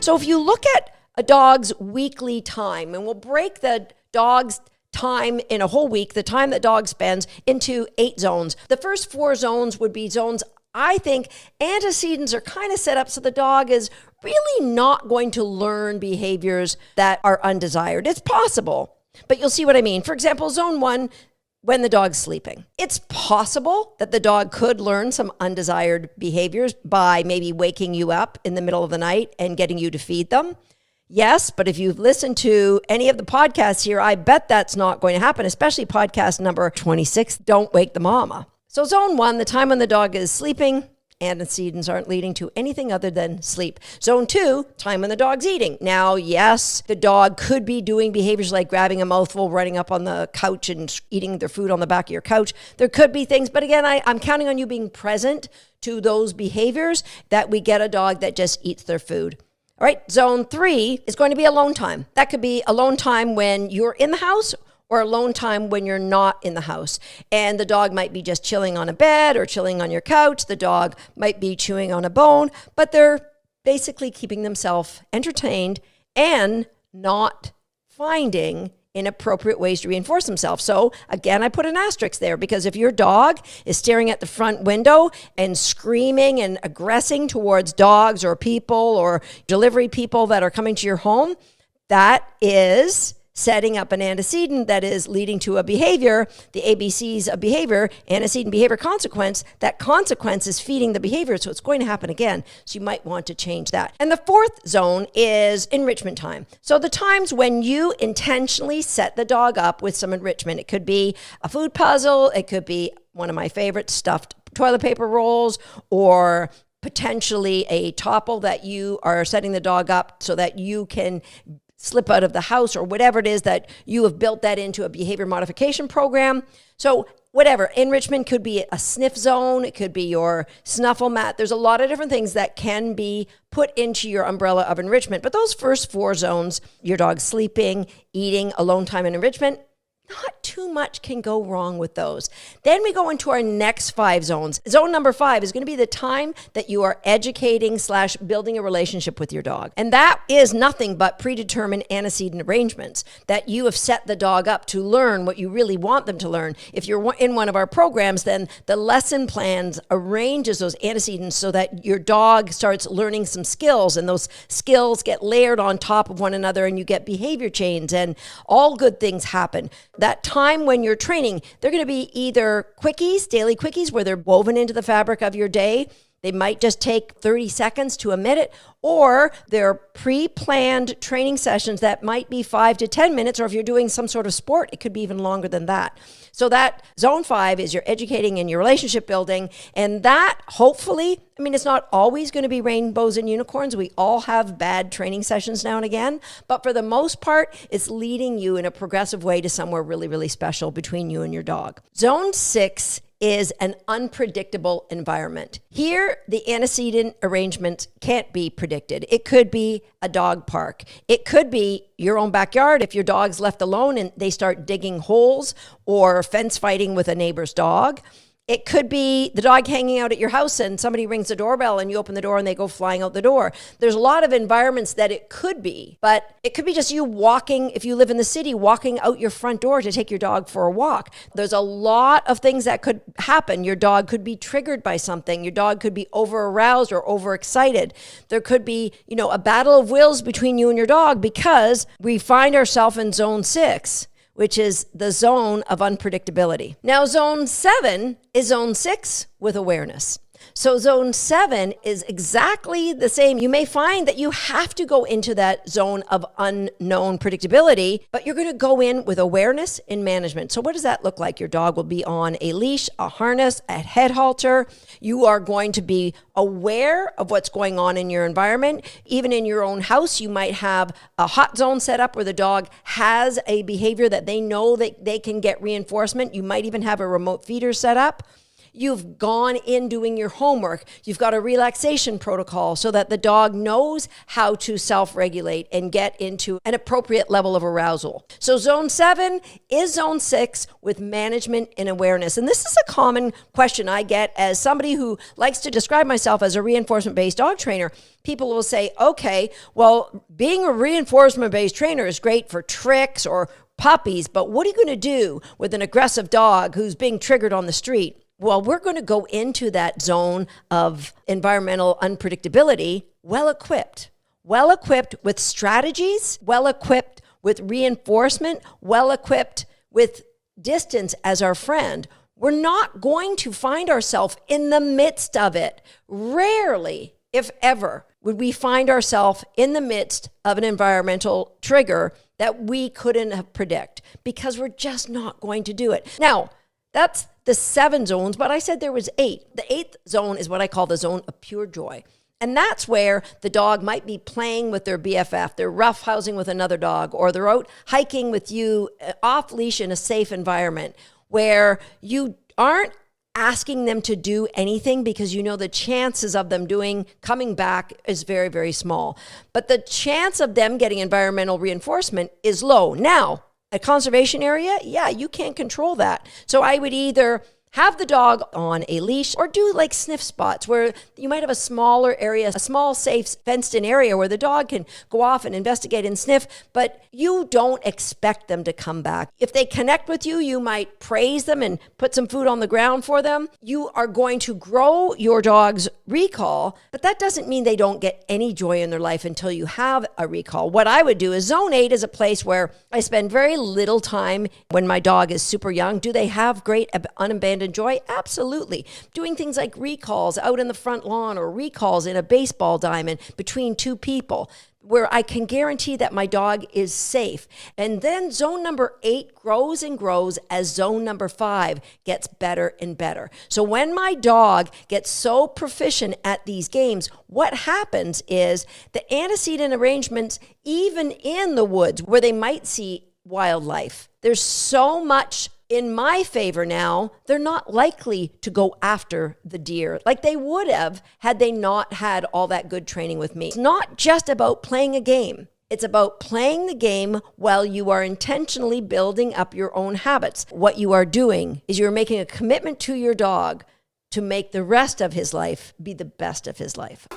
So if you look at a dog's weekly time, and we'll break the dog's time in a whole week, the time that dog spends, into 8 zones. The first 4 zones would be zones, I think, antecedents are kind of set up so the dog is really not going to learn behaviors that are undesired. It's possible, but you'll see what I mean. For example, zone 1, when the dog's sleeping. It's possible that the dog could learn some undesired behaviors by maybe waking you up in the middle of the night and getting you to feed them. Yes, but if you've listened to any of the podcasts here, I bet that's not going to happen, especially podcast number 26, Don't Wake the Mama. So zone 1, the time when the dog is sleeping, antecedents aren't leading to anything other than sleep. Zone 2, time when the dog's eating. Now, yes, the dog could be doing behaviors like grabbing a mouthful, running up on the couch and eating their food on the back of your couch. There could be things, but again, I'm counting on you being present to those behaviors that we get a dog that just eats their food. All right, zone 3 is going to be alone time. That could be alone time when you're in the house or alone time when you're not in the house. And the dog might be just chilling on a bed or chilling on your couch. The dog might be chewing on a bone, but they're basically keeping themselves entertained and not finding inappropriate ways to reinforce themselves. So again, I put an asterisk there because if your dog is staring at the front window and screaming and aggressing towards dogs or people or delivery people that are coming to your home, that is setting up an antecedent that is leading to a behavior, the ABCs of behavior, antecedent, behavior, consequence. That consequence is feeding the behavior, so it's going to happen again. So you might want to change that. And the 4th zone is enrichment time. So the times when you intentionally set the dog up with some enrichment. It could be a food puzzle. It could be one of my favorite stuffed toilet paper rolls, or potentially a topple that you are setting the dog up so that you can slip out of the house, or whatever it is that you have built that into a behavior modification program. So whatever, enrichment could be a sniff zone. It could be your snuffle mat. There's a lot of different things that can be put into your umbrella of enrichment. But those first 4 zones, your dog sleeping, eating, alone time, and enrichment, not too much can go wrong with those. Then we go into our next 5 zones. Zone number 5 is going to be the time that you are educating / building a relationship with your dog. And that is nothing but predetermined antecedent arrangements that you have set the dog up to learn what you really want them to learn. If you're in one of our programs, then the lesson plans arranges those antecedents so that your dog starts learning some skills, and those skills get layered on top of one another, and you get behavior chains, and all good things happen. That time when you're training, they're going to be either quickies, daily quickies, where they're woven into the fabric of your day. They might just take 30 seconds to a minute, or they're pre-planned training sessions that might be 5 to 10 minutes, or if you're doing some sort of sport, it could be even longer than that. So that zone 5 is your educating and your relationship building. And that hopefully, I mean, it's not always going to be rainbows and unicorns. We all have bad training sessions now and again. But for the most part, it's leading you in a progressive way to somewhere really, really special between you and your dog. Zone 6 is an unpredictable environment. Here, the antecedent arrangement can't be predicted. It could be a dog park. It could be your own backyard if your dog's left alone and they start digging holes or fence fighting with a neighbor's dog. It could be the dog hanging out at your house and somebody rings the doorbell and you open the door and they go flying out the door. There's a lot of environments that it could be, but it could be just you walking, if you live in the city, walking out your front door to take your dog for a walk. There's a lot of things that could happen. Your dog could be triggered by something. Your dog could be over-aroused or overexcited. There could be, a battle of wills between you and your dog because we find ourselves in zone 6. Which is the zone of unpredictability. Now, zone 7 is zone 6 with awareness. So zone 7 is exactly the same. You may find that you have to go into that zone of unknown predictability, but you're going to go in with awareness and management. So what does that look like? Your dog will be on a leash, a harness, a head halter. You are going to be aware of what's going on in your environment. Even in your own house, you might have a hot zone set up where the dog has a behavior that they know that they can get reinforcement. You might even have a remote feeder set up. You've gone in doing your homework. You've got a relaxation protocol so that the dog knows how to self-regulate and get into an appropriate level of arousal. So zone 7 is zone 6 with management and awareness. And this is a common question I get as somebody who likes to describe myself as a reinforcement-based dog trainer. People will say, okay, well, being a reinforcement-based trainer is great for tricks or puppies, but what are you going to do with an aggressive dog who's being triggered on the street? Well, we're going to go into that zone of environmental unpredictability well-equipped with strategies, well-equipped with reinforcement, well-equipped with distance as our friend. We're not going to find ourselves in the midst of it. Rarely, if ever, would we find ourselves in the midst of an environmental trigger that we couldn't have predict, because we're just not going to do it. Now, that's the 7 zones, but I said there was 8. The 8th zone is what I call the zone of pure joy. And that's where the dog might be playing with their BFF, they're roughhousing with another dog, or they're out hiking with you off leash in a safe environment where you aren't asking them to do anything because you know the chances of them coming back is very, very small. But the chance of them getting environmental reinforcement is low. Now, a conservation area, yeah, you can't control that. So I would either have the dog on a leash or do like sniff spots where you might have a smaller area, a small, safe, fenced-in area where the dog can go off and investigate and sniff, but you don't expect them to come back. If they connect with you, you might praise them and put some food on the ground for them. You are going to grow your dog's recall, but that doesn't mean they don't get any joy in their life until you have a recall. What I would do is zone 8 is a place where I spend very little time when my dog is super young. Do they have great unabandoned joy? Absolutely. Doing things like recalls out in the front lawn or recalls in a baseball diamond between 2 people where I can guarantee that my dog is safe. And then zone number 8 grows and grows as zone number 5 gets better and better. So when my dog gets so proficient at these games, what happens is the antecedent arrangements, even in the woods where they might see wildlife, there's so much in my favor now, they're not likely to go after the deer like they would have had they not had all that good training with me. It's not just about playing a game. It's about playing the game while you are intentionally building up your own habits. What you are doing is you're making a commitment to your dog to make the rest of his life be the best of his life.